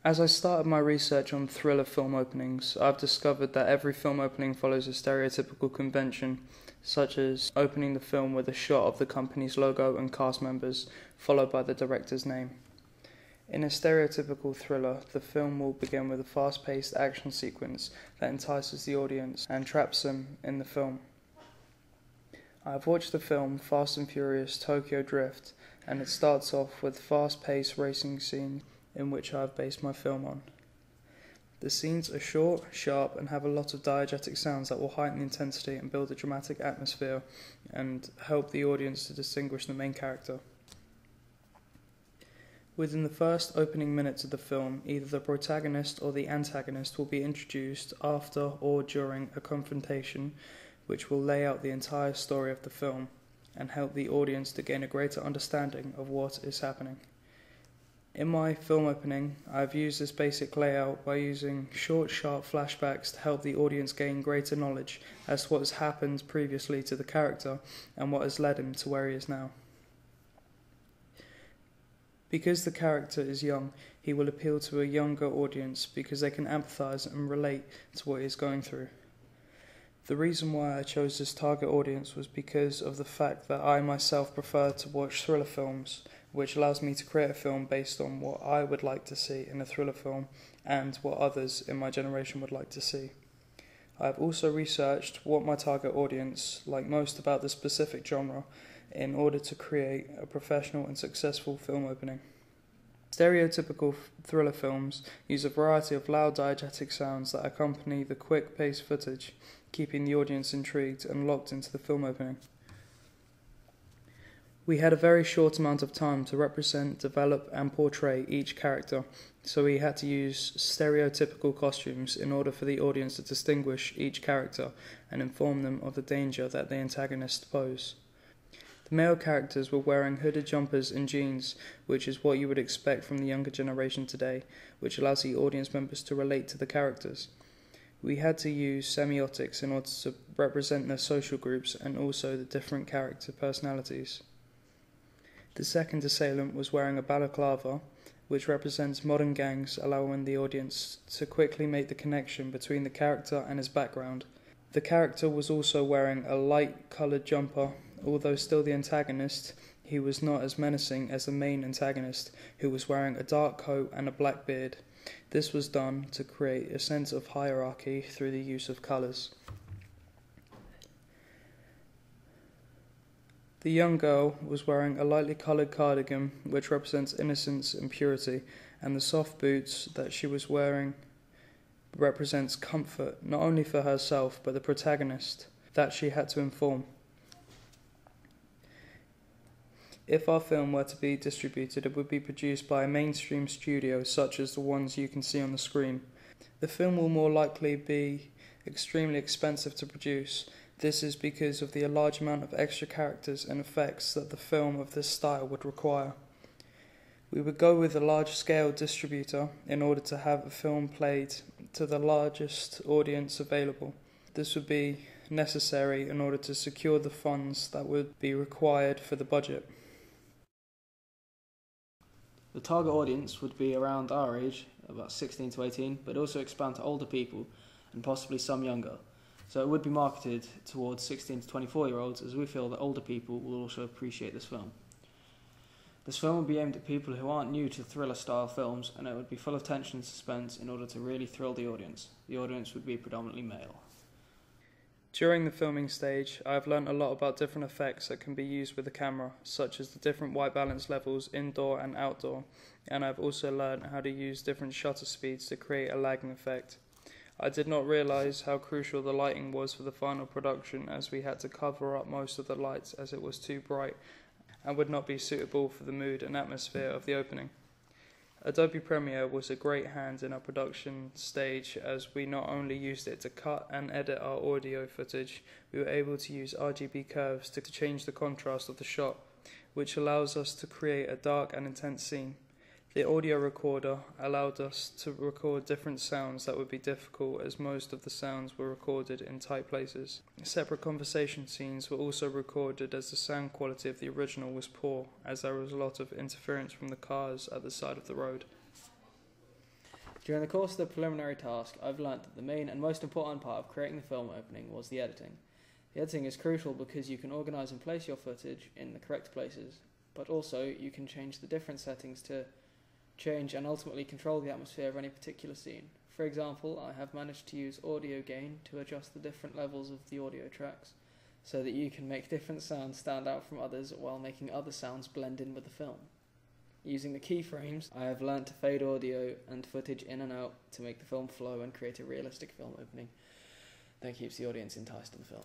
As I started my research on thriller film openings, I've discovered that every film opening follows a stereotypical convention, such as opening the film with a shot of the company's logo and cast members, followed by the director's name. In a stereotypical thriller, the film will begin with a fast-paced action sequence that entices the audience and traps them in the film. I have watched the film Fast and Furious Tokyo Drift, and it starts off with fast-paced racing scenes in which I have based my film on. The scenes are short, sharp, and have a lot of diegetic sounds that will heighten the intensity and build a dramatic atmosphere and help the audience to distinguish the main character. Within the first opening minutes of the film, either the protagonist or the antagonist will be introduced after or during a confrontation, which will lay out the entire story of the film and help the audience to gain a greater understanding of what is happening. In my film opening, I have used this basic layout by using short, sharp flashbacks to help the audience gain greater knowledge as to what has happened previously to the character and what has led him to where he is now. Because the character is young, he will appeal to a younger audience because they can empathise and relate to what he is going through. The reason why I chose this target audience was because of the fact that I myself prefer to watch thriller films, which allows me to create a film based on what I would like to see in a thriller film and what others in my generation would like to see. I have also researched what my target audience like most about the specific genre in order to create a professional and successful film opening. Stereotypical thriller films use a variety of loud diegetic sounds that accompany the quick-paced footage, keeping the audience intrigued and locked into the film opening. We had a very short amount of time to represent, develop and portray each character, so we had to use stereotypical costumes in order for the audience to distinguish each character and inform them of the danger that the antagonists pose. The male characters were wearing hooded jumpers and jeans, which is what you would expect from the younger generation today, which allows the audience members to relate to the characters. We had to use semiotics in order to represent their social groups and also the different character personalities. The second assailant was wearing a balaclava, which represents modern gangs, allowing the audience to quickly make the connection between the character and his background. The character was also wearing a light-coloured jumper. Although still the antagonist, he was not as menacing as the main antagonist, who was wearing a dark coat and a black beard. This was done to create a sense of hierarchy through the use of colours. The young girl was wearing a lightly coloured cardigan, which represents innocence and purity, and the soft boots that she was wearing represents comfort, not only for herself, but the protagonist that she had to inform. If our film were to be distributed, it would be produced by a mainstream studio such as the ones you can see on the screen. The film will more likely be extremely expensive to produce. This is because of the large amount of extra characters and effects that the film of this style would require. We would go with a large-scale distributor in order to have a film played to the largest audience available. This would be necessary in order to secure the funds that would be required for the budget. The target audience would be around our age, about 16 to 18, but also expand to older people and possibly some younger. So it would be marketed towards 16 to 24-year-olds, as we feel that older people will also appreciate this film. This film would be aimed at people who aren't new to thriller-style films, and it would be full of tension and suspense in order to really thrill the audience. The audience would be predominantly male. During the filming stage, I have learnt a lot about different effects that can be used with the camera, such as the different white balance levels indoor and outdoor, and I've also learnt how to use different shutter speeds to create a lagging effect. I did not realise how crucial the lighting was for the final production, as we had to cover up most of the lights as it was too bright and would not be suitable for the mood and atmosphere of the opening. Adobe Premiere was a great hand in our production stage, as we not only used it to cut and edit our audio footage, we were able to use RGB curves to change the contrast of the shot, which allows us to create a dark and intense scene. The audio recorder allowed us to record different sounds that would be difficult, as most of the sounds were recorded in tight places. Separate conversation scenes were also recorded, as the sound quality of the original was poor, as there was a lot of interference from the cars at the side of the road. During the course of the preliminary task, I've learnt that the main and most important part of creating the film opening was the editing. The editing is crucial because you can organise and place your footage in the correct places, but also you can change the different settings to change and ultimately control the atmosphere of any particular scene. For example, I have managed to use audio gain to adjust the different levels of the audio tracks, so that you can make different sounds stand out from others while making other sounds blend in with the film. Using the keyframes, I have learnt to fade audio and footage in and out to make the film flow and create a realistic film opening that keeps the audience enticed in the film.